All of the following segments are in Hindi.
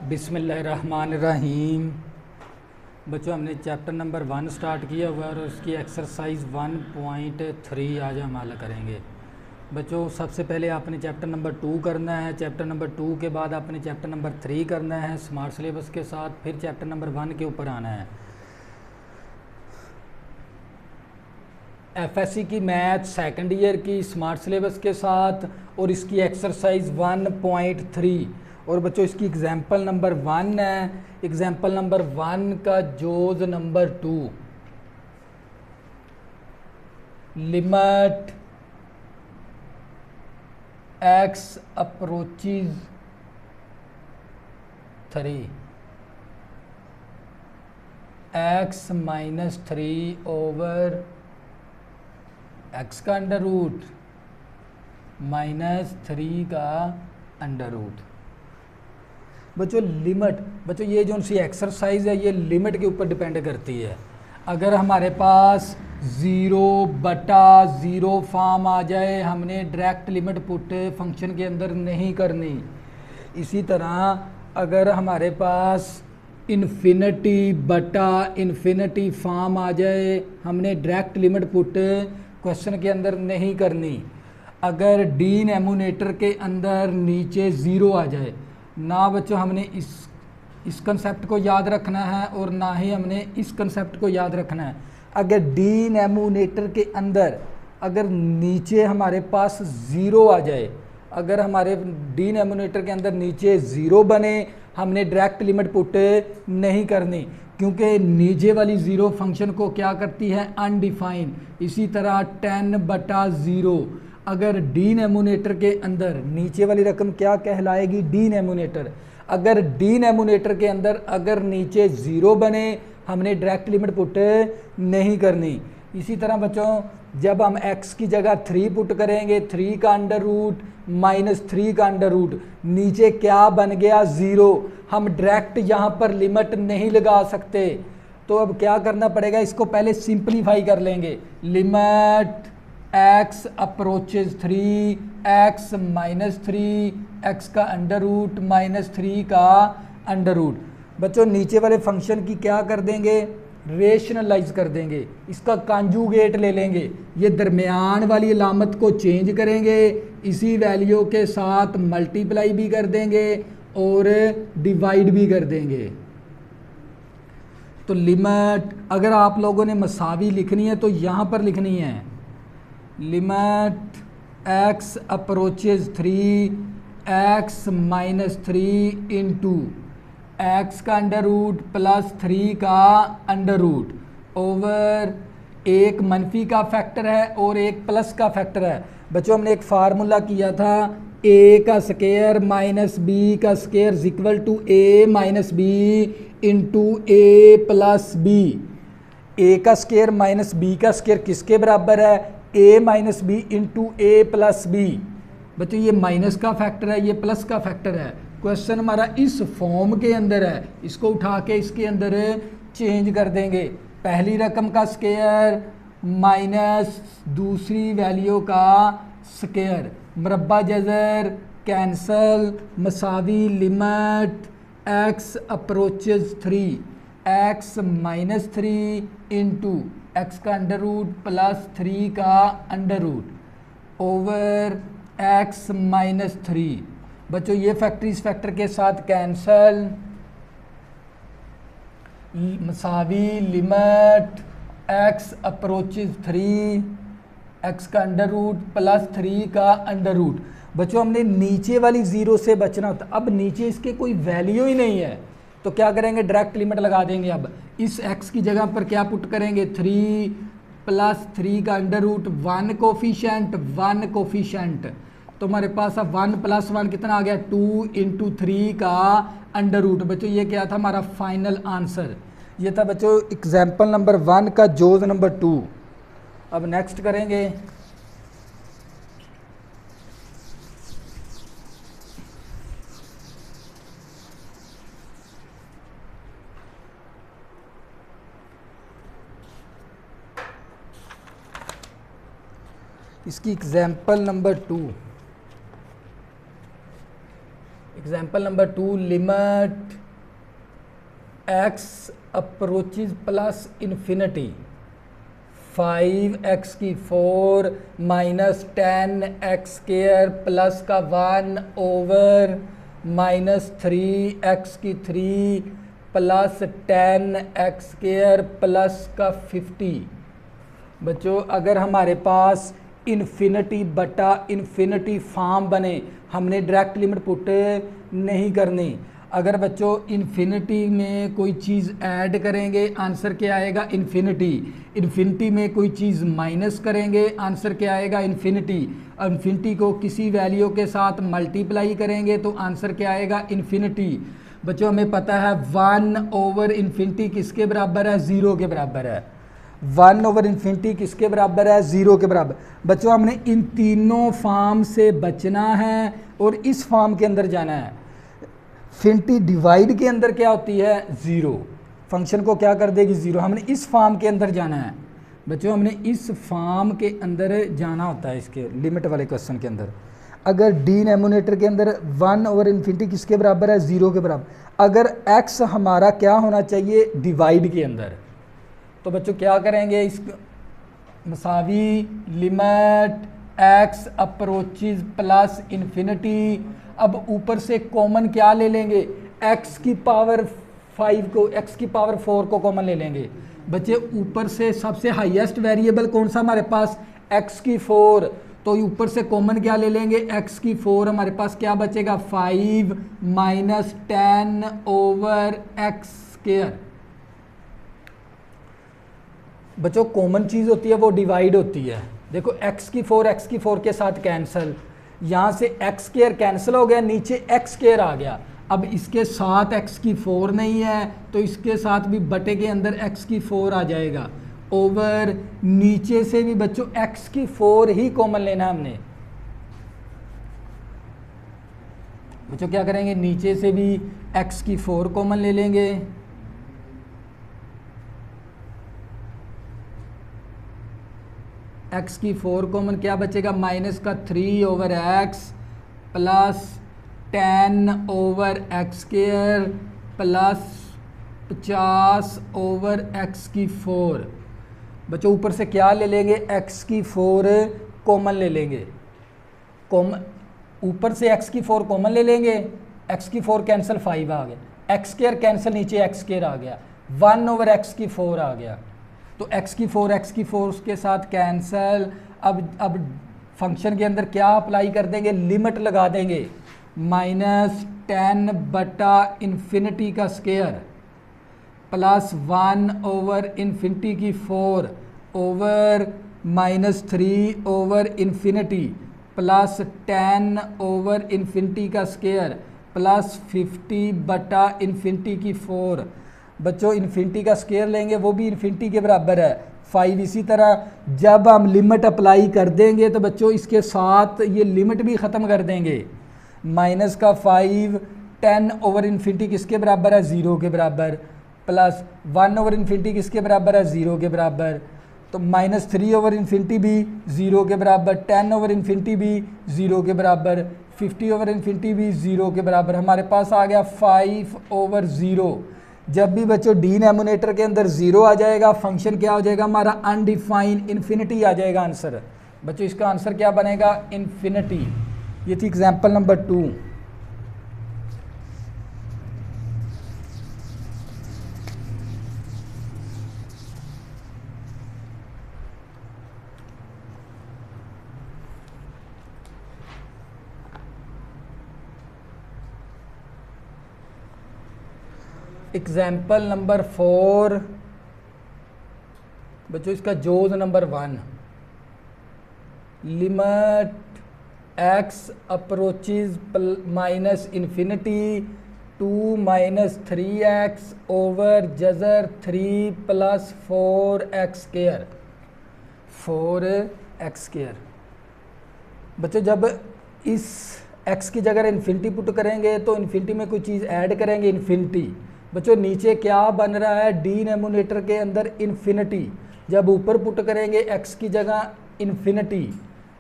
बिस्मिल्लाहिर्रहमानिर्रहीम। बच्चों, हमने चैप्टर नंबर 1 स्टार्ट किया हुआ है और उसकी एक्सरसाइज 1.3 आज हम हल करेंगे। बच्चों, सबसे पहले आपने चैप्टर नंबर 2 करना है। चैप्टर नंबर 2 के बाद आपने चैप्टर नंबर 3 करना है स्मार्ट सिलेबस के साथ। फिर चैप्टर नंबर 1 के ऊपर आना है। एफएससी की मैथ सेकंड ईयर की स्मार्ट सिलेबस के साथ और इसकी एक्सरसाइज 1.3। और बच्चों, इसकी एग्जाम्पल नंबर 1 है। एग्जाम्पल नंबर 1 का जोज number 2, limit x approaches 3 x minus 3 over x का अंडर रूट माइनस 3 का अंडर रूट। बच्चों, बच्चों ये जो सी एक्सरसाइज है ये लिमिट के ऊपर डिपेंड करती है। अगर हमारे पास 0/0 फॉर्म आ जाए, हमने डायरेक्ट लिमिट पुट फंक्शन के अंदर नहीं करनी। इसी तरह अगर हमारे पास इन्फिनिटी फॉर्म आ जाए, हमने डायरेक्ट लिमिट पुट क्वेश्चन के अंदर नहीं करनी। अगर डिनोमिनेटर के अंदर नीचे 0 आ जाए ना, बच्चों हमने इस कंसेप्ट को याद रखना है और ना ही हमने इस कंसेप्ट को याद रखना है। अगर डिनोमिनेटर के अंदर अगर नीचे हमारे पास 0 आ जाए, अगर हमारे डिनोमिनेटर के अंदर नीचे 0 बने, हमने डायरेक्ट लिमिट पुट नहीं करनी, क्योंकि नीचे वाली 0 फंक्शन को क्या करती है, अनडिफाइन। इसी तरह 10/0 अगर डिनोमिनेटर के अंदर नीचे वाली रकम क्या कहलाएगी, डिनोमिनेटर। अगर डिनोमिनेटर के अंदर अगर नीचे 0 बने, हमने डायरेक्ट लिमिट पुट नहीं करनी। इसी तरह बच्चों, जब हम x की जगह 3 पुट करेंगे, 3 का अंडर रूट माइनस 3 का अंडर रूट, नीचे क्या बन गया, 0। हम डायरेक्ट यहाँ पर लिमिट नहीं लगा सकते, तो अब क्या करना पड़ेगा, इसको पहले सिंप्लीफाई कर लेंगे। Limit x approaches 3 x minus 3 x का अंडर रूट माइनस 3 का अंडर रूट। बच्चों, नीचे वाले फंक्शन की क्या कर देंगे, रेशनलाइज कर देंगे, इसका कॉन्जुगेट ले लेंगे। ये दरमियान वाली अलामत को चेंज करेंगे, इसी वैल्यू के साथ मल्टीप्लाई भी कर देंगे और डिवाइड भी कर देंगे। तो लिमिट अगर आप लोगों ने मसावी लिखनी है तो यहाँ पर लिखनी है, limit x approaches 3 x minus 3 into x का अंडर रूट प्लस 3 का अंडर रूट ओवर एक मनफी का फैक्टर है और एक प्लस का फैक्टर है। बच्चों, हमने एक फार्मूला किया था, a का स्क्वायर माइनस b का square is equal to a minus b into a plus b। a का स्क्वायर माइनस b का स्क्वायर किसके बराबर है, a minus b into a plus b। बच्चों, ये माइनस का फैक्टर है, ये प्लस का फैक्टर है। क्वेश्चन हमारा इस फॉर्म के अंदर है, इसको उठा के इसके अंदर चेंज कर देंगे। पहली रकम का स्क्वायर माइनस दूसरी वैल्यू का स्क्वायर, मरब्बा जज़र कैंसल, मसावी limit x approaches 3 x minus 3 into x का अंडर रूट प्लस 3 का under root over x minus 3। बच्चों, ये फैक्टर इस फैक्टर के साथ कैंसल, मसावी लिमिट x अप्रोचेज 3 x का अंडर रूट प्लस 3 का अंडर रूट। बच्चों, हमने नीचे वाली 0 से बचना होता, अब नीचे इसके कोई वैल्यू ही नहीं है तो क्या करेंगे, डायरेक्ट लिमिट लगा देंगे। अब इस x की जगह पर क्या पुट करेंगे, 3 प्लस 3 का अंडर रूट 1 कोफिशेंट, तो हमारे पास अब 1 प्लस 1 कितना आ गया, 2 इंटू 3 का अंडर रूट। बच्चों, ये क्या था हमारा फाइनल आंसर। ये था बच्चों एग्जाम्पल नंबर 1 का जोज नंबर 2। अब नेक्स्ट करेंगे, इसकी example number 2। Example number 2, limit x approaches plus infinity 5x की 4 माइनस 10x² प्लस का 1 ओवर माइनस 3x की 3 प्लस 10x² प्लस का 50। बच्चों अगर हमारे पास इन्फिनिटी बटा इन्फिनिटी फॉर्म बने, हमने डायरेक्ट लिमिट पुट नहीं करनी। अगर बच्चों इन्फिनिटी में कोई चीज़ ऐड करेंगे आंसर क्या आएगा? इन्फिनिटी। इन्फिनिटी में कोई चीज़ माइनस करेंगे आंसर क्या आएगा? इन्फिनिटी। इन्फिनिटी को किसी वैल्यू के साथ मल्टीप्लाई करेंगे तो आंसर क्या आएगा? इन्फिनिटी। बच्चों हमें पता है 1 ओवर इन्फिनिटी किसके बराबर है? 0 के बराबर है। 1 ओवर इन्फिनिटी किसके बराबर है? 0 के बराबर। बच्चों हमने इन तीनों फॉर्म से बचना है और इस फॉर्म के अंदर जाना है। इन्फिनिटी डिवाइड के अंदर क्या होती है? 0। फंक्शन को क्या कर देगी? 0। हमने इस फॉर्म के अंदर जाना है। बच्चों हमने इस फॉर्म के अंदर जाना होता है, इसके लिमिट वाले क्वेश्चन के अंदर। अगर डिनोमिनेटर के अंदर 1 ओवर इन्फिनिटी किसके बराबर है? 0 के बराबर। अगर x हमारा क्या होना चाहिए? डिवाइड के अंदर। तो बच्चों क्या करेंगे? इस मसावी limit x approaches plus infinity. अब ऊपर से कॉमन क्या ले लेंगे? x की पावर 5 को, x की पावर 4 को कॉमन ले लेंगे। बच्चे ऊपर से सबसे हाईएस्ट वेरिएबल कौन सा हमारे पास? x की 4। तो ऊपर से कॉमन क्या ले लेंगे? x की 4। हमारे पास क्या बचेगा? 5 माइनस 10 ओवर x²। बच्चों कॉमन चीज़ होती है वो डिवाइड होती है। देखो x की 4 के साथ कैंसिल, यहाँ से x² कैंसिल हो गया, नीचे x² आ गया। अब इसके साथ x की 4 नहीं है तो इसके साथ भी बटे के अंदर x की 4 आ जाएगा। ओवर नीचे से भी बच्चों x की 4 ही कॉमन लेना हमने। बच्चों क्या करेंगे? नीचे से भी x की 4 कॉमन ले लेंगे। x की 4 कॉमन क्या बचेगा? माइनस का 3 over x plus 10 over x² plus 50 over x की 4। बच्चों ऊपर से क्या ले लेंगे? x की 4 कॉमन ले लेंगे। ऊपर से x की 4 कॉमन ले लेंगे, x की 4 कैंसिल 5 आ गया, x² कैंसिल नीचे x² आ गया, 1 ओवर x की 4 आ गया। तो x की 4 के साथ कैंसल। अब फंक्शन के अंदर क्या अप्लाई कर देंगे? लिमिट लगा देंगे। -10 बटा इन्फिनिटी का स्क्वायर प्लस 1 ओवर इन्फिनिटी की 4 over -3 over infinity plus 10 over infinity का स्क्वायर प्लस 50 बटा इन्फिनिटी की 4। बच्चों इन्फिनिटी का स्क्वायर लेंगे वो भी इन्फिनिटी के बराबर है 5। इसी तरह जब हम लिमिट अप्लाई कर देंगे तो बच्चों इसके साथ ये लिमिट भी ख़त्म कर देंगे। माइनस का 5 10 ओवर इन्फिनिटी किसके बराबर है? 0 के बराबर। प्लस 1 ओवर इन्फिनिटी किसके बराबर है? 0 के बराबर। तो -3 ओवर इन्फिनिटी भी 0 के बराबर, 10 ओवर इन्फिनिटी भी 0 के बराबर, 50 ओवर इन्फिनिटी भी 0 के बराबर। हमारे पास आ गया 5 ओवर 0। जब भी बच्चों डिनोमिनेटर के अंदर 0 आ जाएगा फंक्शन क्या हो जाएगा? हमारा अनडिफाइंड इन्फिनिटी आ जाएगा आंसर। बच्चों इसका आंसर क्या बनेगा? इन्फिनिटी। ये थी एग्जाम्पल नंबर 2। एग्जाम्पल नंबर 4 बच्चों इसका जोज number 1। Limit x approaches minus infinity 2 minus 3x over जजर 3 प्लस 4x²। 4x²। बच्चों जब इस x की जगह इन्फिनिटी पुट करेंगे तो इन्फिनिटी में कोई चीज़ ऐड करेंगे इन्फिनिटी। बच्चों नीचे क्या बन रहा है? डिनोमिनेटर के अंदर इन्फिनिटी। जब ऊपर पुट करेंगे x की जगह इन्फिनिटी,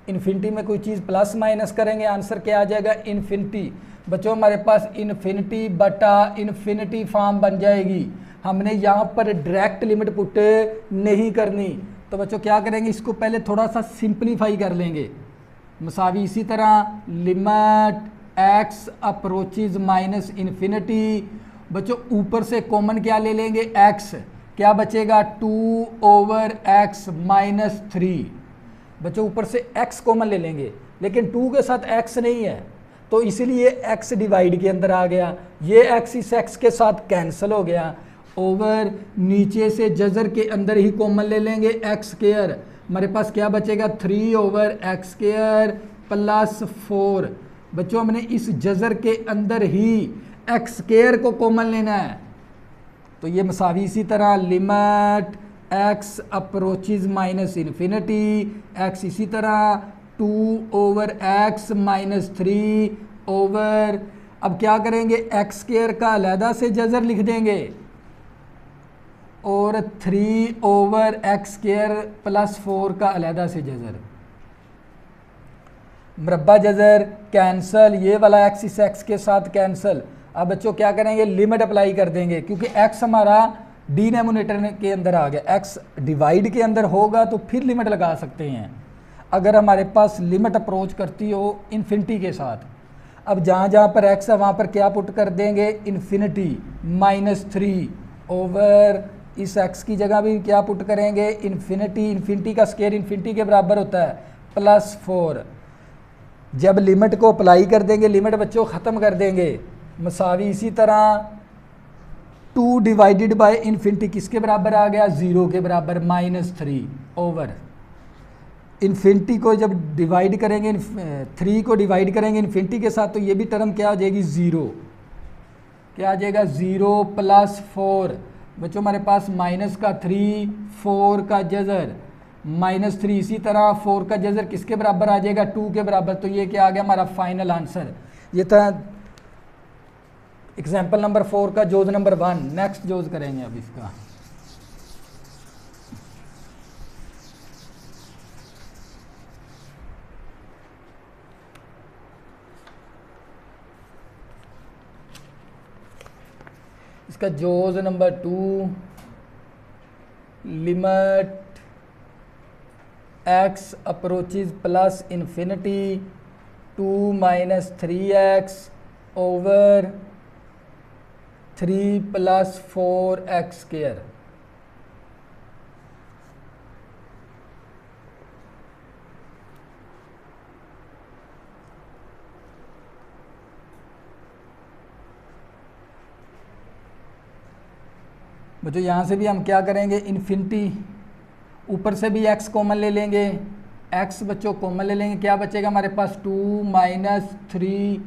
इन्फिनिटी में कोई चीज़ प्लस माइनस करेंगे आंसर क्या आ जाएगा? इन्फिनिटी। बच्चों हमारे पास इन्फिनिटी बटा इन्फिनिटी फॉर्म बन जाएगी। हमने यहाँ पर डायरेक्ट लिमिट पुट नहीं करनी, तो बच्चों क्या करेंगे, इसको पहले थोड़ा सा सिंप्लीफाई कर लेंगे। मसावी इसी तरह limit x approaches minus infinity. बच्चों ऊपर से कॉमन क्या ले लेंगे, x, क्या बचेगा 2/x माइनस 3। बच्चों ऊपर से x कॉमन ले लेंगे, लेकिन 2 के साथ x नहीं है, तो इसीलिए x डिवाइड के अंदर आ गया, ये x इस x के साथ कैंसिल हो गया। ओवर नीचे से जजर के अंदर ही कॉमन ले लेंगे x स्क्वायर, हमारे पास क्या बचेगा 3/x स्क्वायर प्लस 4। बच्चों हमने इस जजर के अंदर ही x स्क्वायर को कॉमन लेना है, तो ये मसावी इसी तरह limit x approaches minus infinity, x इसी तरह 2/x माइनस 3 ओवर, अब क्या करेंगे x स्क्वायर का अलहदा से जजर लिख देंगे और 3/x स्क्वायर प्लस 4 का अलहदा से जजर। मरबा जजर कैंसल, ये वाला x इस x के साथ कैंसल। अब बच्चों क्या करेंगे, लिमिट अप्लाई कर देंगे, क्योंकि x हमारा डिनोमिनेटर के अंदर आ गया, x डिवाइड के अंदर होगा तो फिर लिमिट लगा सकते हैं अगर हमारे पास लिमिट अप्रोच करती हो इन्फिनिटी के साथ। अब जहाँ जहाँ पर x है वहाँ पर क्या पुट कर देंगे, इन्फिनिटी माइनस 3 ओवर, इस x की जगह भी क्या पुट करेंगे, इन्फिनिटी, इन्फिनिटी का स्क्वायर इन्फिनिटी के बराबर होता है प्लस 4। जब लिमिट को अप्लाई कर देंगे, लिमिट बच्चों ख़त्म कर देंगे, मसावी इसी तरह 2 डिवाइडेड बाय इन्फिनिटी किसके बराबर आ गया, 0 के बराबर माइनस 3 ओवर, इन्फिनिटी को जब डिवाइड करेंगे 3 को डिवाइड करेंगे इन्फिनिटी के साथ, तो ये भी टर्म क्या हो जाएगी 0, क्या आ जाएगा 0 प्लस 4। बच्चों हमारे पास माइनस का 3, 4 का जजर माइनस 3, इसी तरह 4 का जजर किसके बराबर आ जाएगा, 2 के बराबर। तो ये क्या आ गया हमारा फाइनल आंसर। ये था एग्जाम्पल नंबर 4 का जोज नंबर 1। नेक्स्ट जोज करेंगे अब इसका। इसका जोज number 2, limit x approaches plus infinity 2 minus 3x over 3 plus 4x square. बच्चों यहाँ से भी हम क्या करेंगे, इन्फिनिटी, ऊपर से भी x कॉमन ले लेंगे, x बच्चों कॉमन ले लेंगे, क्या बचेगा हमारे पास 2 माइनस 3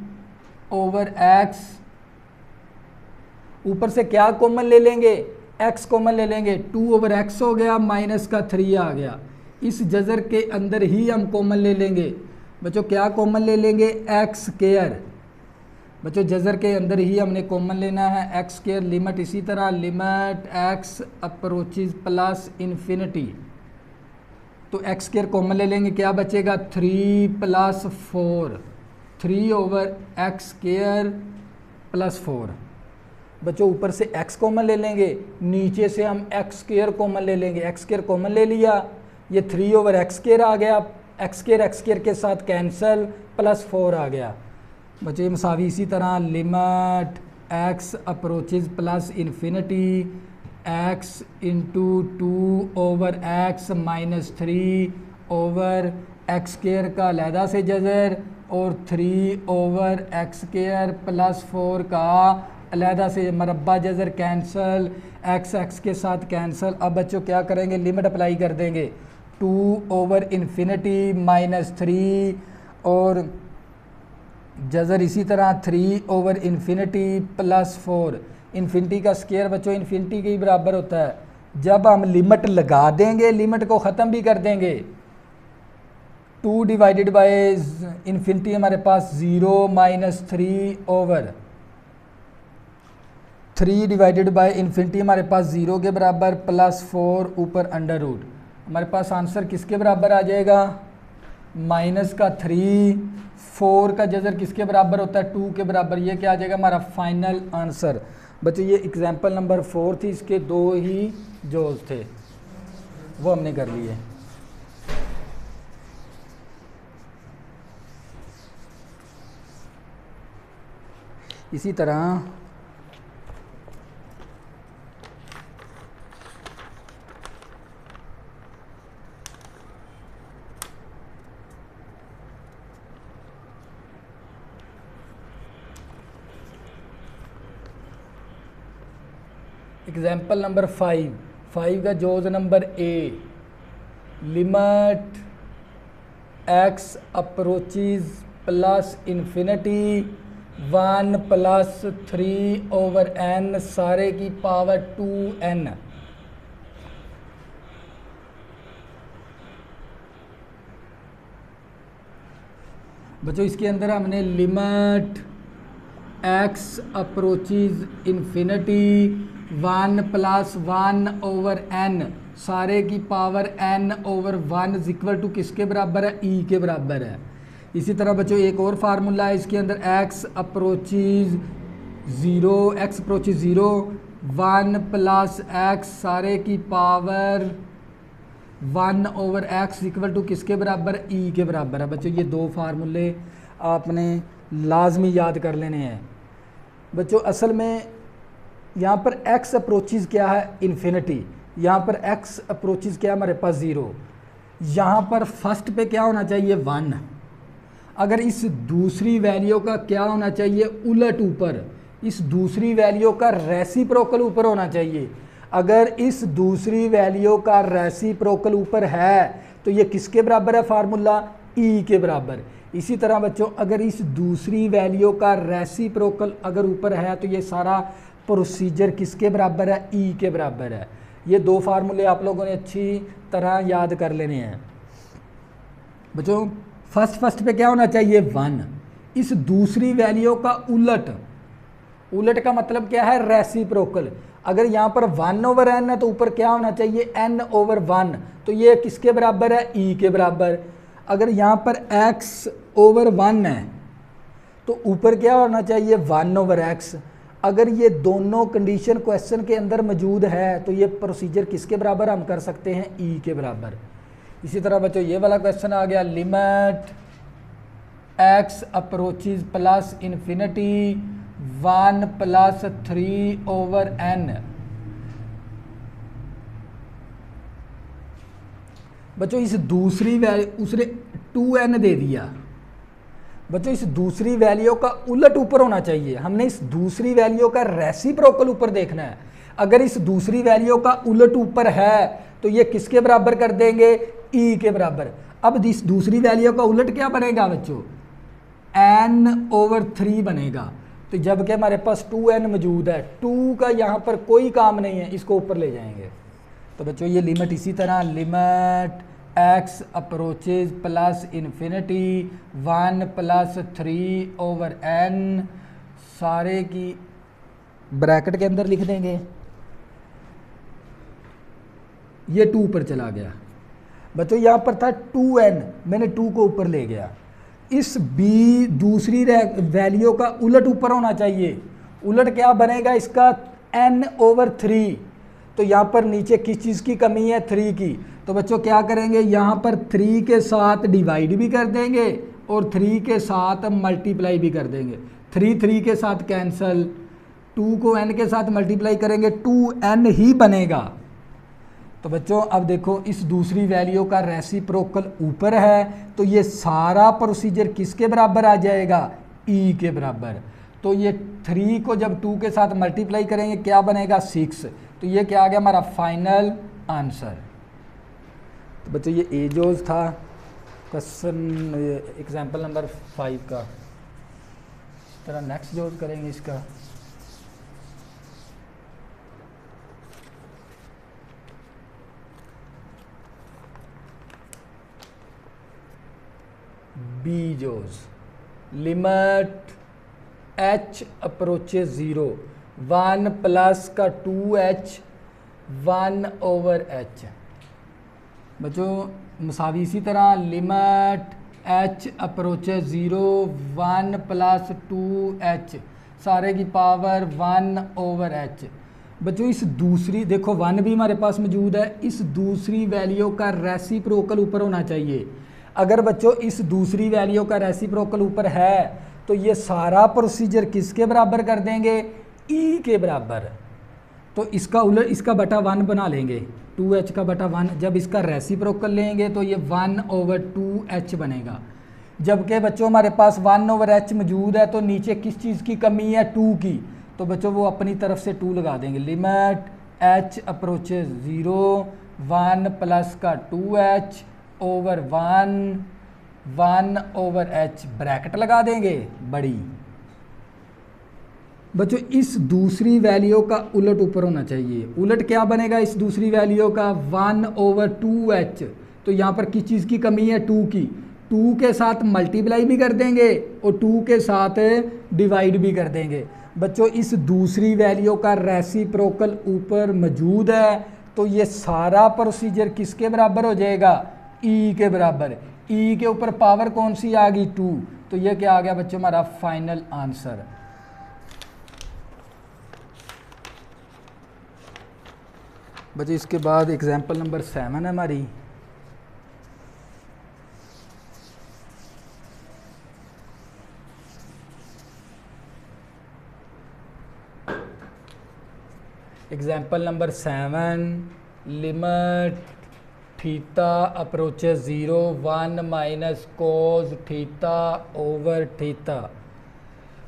ओवर x, ऊपर से क्या कॉमन ले लेंगे, x कॉमन ले लेंगे, 2/x हो गया, माइनस का 3 आ गया। इस जजर के अंदर ही हम कॉमन ले लेंगे बच्चों, क्या कॉमन ले लेंगे, x स्क्वायर। बच्चों जजर के अंदर ही हमने कॉमन लेना है x स्क्वायर। लिमिट इसी तरह limit x approaches plus infinity, तो x स्क्वायर कॉमन ले लेंगे, क्या बचेगा 3 प्लस 4, 3/x स्क्वायर प्लस 4। बच्चों ऊपर से x कॉमन ले लेंगे, नीचे से हम x स्क्वायर कॉमन ले लेंगे, x स्क्वायर कॉमन ले लिया, ये 3/x स्क्वायर आ गया, x स्क्वायर के साथ कैंसल, प्लस 4 आ गया। बच्चों ये मसावी इसी तरह limit x approaches plus infinity x into 2/x minus 3 over x square का अलहदा से जजर और 3/x स्क्वायर प्लस 4 का अलहदा से मरबा जजर कैंसल, x के साथ कैंसल। अब बच्चों क्या करेंगे, लिमिट अप्लाई कर देंगे 2/इन्फिनिटी माइनस 3 और जजर इसी तरह 3/इन्फिनिटी प्लस 4। इन्फिनिटी का स्क्वायर बच्चों इन्फिनिटी के ही बराबर होता है। जब हम लिमिट लगा देंगे, लिमिट को ख़त्म भी कर देंगे, 2 डिवाइडेड बाय इन्फिनिटी हमारे पास 0 minus 3 over 3 divided by infinity हमारे पास 0 के बराबर प्लस 4 ऊपर अंडर रूट। हमारे पास आंसर किसके बराबर आ जाएगा, माइनस का 3, 4 का जजर किसके बराबर होता है 2 के बराबर। ये क्या आ जाएगा हमारा फाइनल आंसर। बच्चों ये एग्जाम्पल नंबर 4 थी, इसके 2 ही जोज थे वो हमने कर लिए। इसी तरह एग्जाम्पल नंबर 5 का जोज number A, limit x approaches plus infinity 1 plus 3/n सारे की पावर 2n। बच्चों इसके अंदर हमने limit x approaches infinity 1 plus 1/n सारे की पावर n/1 इक्वल टू किसके बराबर है e के बराबर है। इसी तरह बच्चों एक और फार्मूला है इसके अंदर x अप्रोचेज 0 1 प्लस x सारे की पावर 1/x इक्वल टू किसके बराबर e के बराबर है। बच्चों ये दो फार्मूले आपने लाजमी याद कर लेने हैं। बच्चों असल में यहाँ पर x अप्रोचेज क्या है इन्फिनिटी, यहाँ पर x अप्रोचेज क्या है हमारे पास 0, यहाँ पर फर्स्ट पे क्या होना चाहिए 1। अगर इस दूसरी वैल्यू का क्या होना चाहिए उलट ऊपर, इस दूसरी वैल्यू का रेसिप्रोकल ऊपर होना चाहिए। अगर इस दूसरी वैल्यू का रेसिप्रोकल ऊपर है तो ये किसके बराबर है फार्मूला e के बराबर। इसी तरह बच्चों अगर इस दूसरी वैल्यू का रेसिप्रोकल अगर ऊपर है तो ये सारा प्रोसीजर किसके बराबर है e के बराबर है। ये दो फार्मूले आप लोगों ने अच्छी तरह याद कर लेने हैं। बच्चों फर्स्ट पे क्या होना चाहिए 1, इस दूसरी वैल्यू का उलट का मतलब क्या है रेसिप्रोकल। अगर यहाँ पर 1/n है तो ऊपर क्या होना चाहिए n/1, तो ये किसके बराबर है e के बराबर। अगर यहाँ पर x/1 है तो ऊपर क्या होना चाहिए 1/x। अगर ये दोनों कंडीशन क्वेश्चन के अंदर मौजूद है तो ये प्रोसीजर किसके बराबर हम कर सकते हैं e के बराबर। इसी तरह बच्चों ये वाला क्वेश्चन आ गया limit x approaches plus infinity 1 plus 3/n। बच्चों इस दूसरी वैल्यू उसने 2n दे दिया। बच्चों इस दूसरी वैल्यू का उलट ऊपर होना चाहिए, हमने इस दूसरी वैल्यू का रेसिप्रोकल ऊपर देखना है। अगर इस दूसरी वैल्यू का उलट ऊपर है तो ये किसके बराबर कर देंगे e के बराबर। अब इस दूसरी वैल्यू का उलट क्या बनेगा बच्चों n/3 बनेगा। तो जबकि हमारे पास 2n मौजूद है, 2 का यहाँ पर कोई काम नहीं है, इसको ऊपर ले जाएंगे। तो बच्चों ये लिमिट इसी तरह limit x approaches plus infinity 1 plus 3/n सारे की ब्रैकेट के अंदर लिख देंगे। ये 2 पर चला गया। बच्चों यहाँ पर था 2n, मैंने 2 को ऊपर ले गया। इस b दूसरी वैल्यू का उलट ऊपर होना चाहिए। उलट क्या बनेगा इसका n/3। तो यहाँ पर नीचे किस चीज़ की कमी है 3 की। तो बच्चों क्या करेंगे यहाँ पर 3 के साथ डिवाइड भी कर देंगे और 3 के साथ मल्टीप्लाई भी कर देंगे। 3 के साथ कैंसल, 2 को n के साथ मल्टीप्लाई करेंगे 2n ही बनेगा। तो बच्चों अब देखो इस दूसरी वैल्यू का रेसिप्रोकल ऊपर है तो ये सारा प्रोसीजर किसके बराबर आ जाएगा e के बराबर। तो ये 3 को जब 2 के साथ मल्टीप्लाई करेंगे क्या बनेगा 6। तो ये क्या आ गया हमारा फाइनल आंसर। तो बच्चों ये एजोज था क्वेश्चन एग्जाम्पल नंबर 5 का। तरह नेक्स्ट जोज करेंगे इसका। बी जोज लिमिट h अप्रोचेज 0 1 प्लस का 2h 1/h। बच्चों मसावी इसी तरह limit H approaches 0, 1 plus 2h सारे की पावर 1/h। बच्चों इस दूसरी देखो 1 भी हमारे पास मौजूद है, इस दूसरी वैल्यू का रेसिप्रोकल ऊपर होना चाहिए। अगर बच्चों इस दूसरी वैल्यू का रेसिप्रोकल ऊपर है तो ये सारा प्रोसीजर किसके बराबर कर देंगे, ई के बराबर। तो इसका उलट इसका बटा 1 बना लेंगे, 2h का बटा 1। जब इसका रेसिप्रोकल लेंगे तो ये 1/2h बनेगा। जबकि बच्चों हमारे पास 1/h मौजूद है तो नीचे किस चीज़ की कमी है, 2 की। तो बच्चों वो अपनी तरफ से 2 लगा देंगे। लिमिट h अप्रोचेज 0, 1 प्लस का 2h ओवर 1/h ब्रैकेट लगा देंगे बड़ी। बच्चों इस दूसरी वैल्यू का उलट ऊपर होना चाहिए। उलट क्या बनेगा इस दूसरी वैल्यू का, 1/2h। तो यहाँ पर किस चीज़ की कमी है, 2 की। 2 के साथ मल्टीप्लाई भी कर देंगे और 2 के साथ डिवाइड भी कर देंगे। बच्चों इस दूसरी वैल्यू का रेसिप्रोकल ऊपर मौजूद है तो ये सारा प्रोसीजर किसके बराबर हो जाएगा, ई के बराबर। ई के ऊपर पावर कौन सी आ गई, 2। तो ये क्या आ गया बच्चों हमारा फाइनल आंसर। बच्चों इसके बाद एग्जाम्पल नंबर 7 है हमारी। Example number 7, limit theta approaches 0, 1 minus cos theta over theta.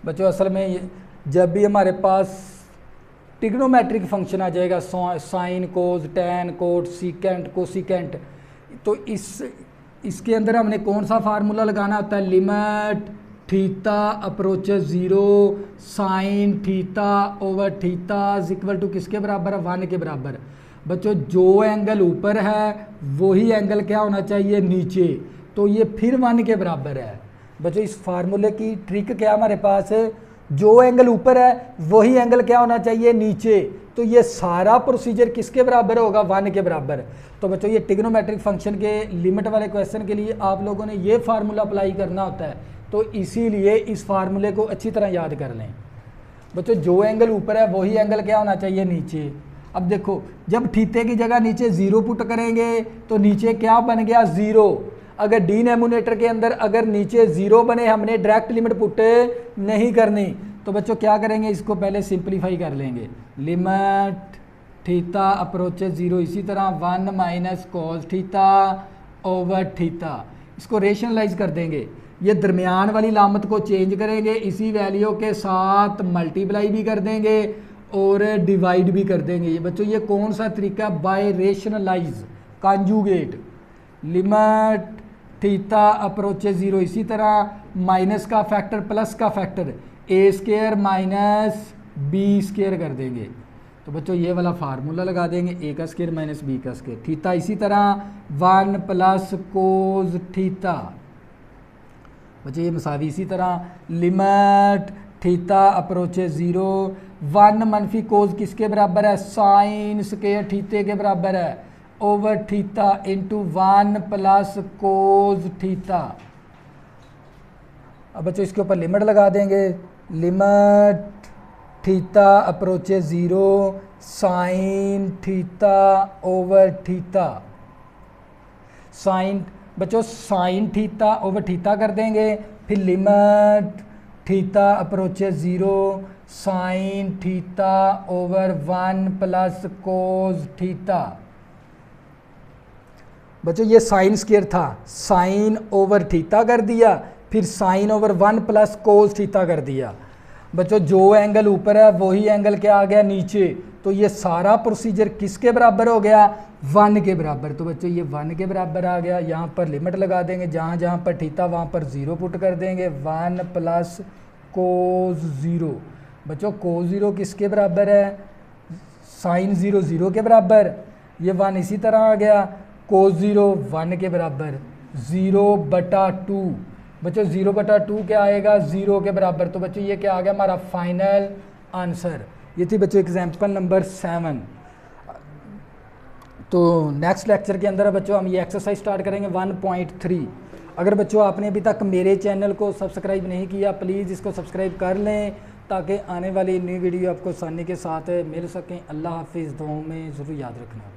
बच्चों असल में जब भी हमारे पास ट्रिग्नोमेट्रिक फंक्शन आ जाएगा, sine cos tan cot secant cosecant, तो इसके अंदर हमने कौन सा फार्मूला लगाना होता है, limit theta approaches 0, sine theta over theta is equal to किसके बराबर है, 1 के बराबर। बच्चों जो एंगल ऊपर है वही एंगल क्या होना चाहिए नीचे, तो ये फिर 1 के बराबर है। बच्चों इस फार्मूले की ट्रिक क्या हमारे पास है, जो एंगल ऊपर है वही एंगल क्या होना चाहिए नीचे, तो ये सारा प्रोसीजर किसके बराबर होगा, 1 के बराबर। तो बच्चों ये ट्रिग्नोमेट्रिक फंक्शन के लिमिट वाले क्वेश्चन के लिए आप लोगों ने ये फार्मूला अप्लाई करना होता है, तो इसीलिए इस फार्मूले को अच्छी तरह याद कर लें। बच्चों जो एंगल ऊपर है वही एंगल क्या होना चाहिए नीचे। अब देखो जब थीटे की जगह नीचे 0 पुट करेंगे तो नीचे क्या बन गया, 0। अगर डिनोमिनेटर के अंदर अगर नीचे 0 बने, हमने डायरेक्ट लिमिट पुट नहीं करनी, तो बच्चों क्या करेंगे, इसको पहले सिंप्लीफाई कर लेंगे। लिमिट थीटा अप्रोचेज 0, इसी तरह 1 minus cos theta over theta, इसको रेशनलाइज कर देंगे। ये दरमियान वाली लामत को चेंज करेंगे, इसी वैल्यू के साथ मल्टीप्लाई भी कर देंगे और डिवाइड भी कर देंगे। ये बच्चों ये कौन सा तरीका, by rationalise conjugate. Limit theta approaches 0, इसी तरह माइनस का फैक्टर प्लस का factor A square minus B square कर देंगे। तो बच्चों ये वाला फार्मूला लगा देंगे, ए का स्क्वायर माइनस बी का स्क्वायर। थीटा इसी तरह 1 प्लस कोस थीटा। बच्चों ये मसावी इसी तरह लिमिट थीटा अप्रोचेज 0, 1 मनफी कोस किसके बराबर है, साइन स्क्वायर थीटे के बराबर है over theta into 1 plus cos theta. अब बच्चों इसके ऊपर लिमिट लगा देंगे। Limit theta approaches 0, sine theta over theta. Sine बच्चों साइन थीटा ओवर थीटा कर देंगे, फिर limit theta approaches 0, sine theta over 1 plus cos theta. बच्चों ये साइन स्क्वायर था, साइन ओवर थीटा कर दिया, फिर sine over 1 plus cos theta कर दिया। बच्चों जो एंगल ऊपर है वही एंगल क्या आ गया नीचे, तो ये सारा प्रोसीजर किसके बराबर हो गया, 1 के बराबर। तो बच्चों ये 1 के बराबर आ गया। यहाँ पर लिमिट लगा देंगे, जहाँ जहाँ पर थीटा वहाँ पर 0 पुट कर देंगे, 1 प्लस कोस 0। बच्चों कोस 0 किसके बराबर है, साइन 0 0 के बराबर, ये 1 इसी तरह आ गया। कोस 0 1 के बराबर, 0/2। बच्चों 0/2 क्या आएगा, 0 के बराबर। तो बच्चों ये क्या आ गया हमारा फाइनल आंसर। ये थी बच्चों एग्जाम्पल नंबर 7। तो नेक्स्ट लेक्चर के अंदर बच्चों हम ये एक्सरसाइज स्टार्ट करेंगे 1.3। अगर बच्चों आपने अभी तक मेरे चैनल को सब्सक्राइब नहीं किया, प्लीज़ इसको सब्सक्राइब कर लें ताकि आने वाली नई वीडियो आपको आसानी के साथ मिल सकें। अल्लाह हाफिज़, दुआओं में ज़रूर याद रखना।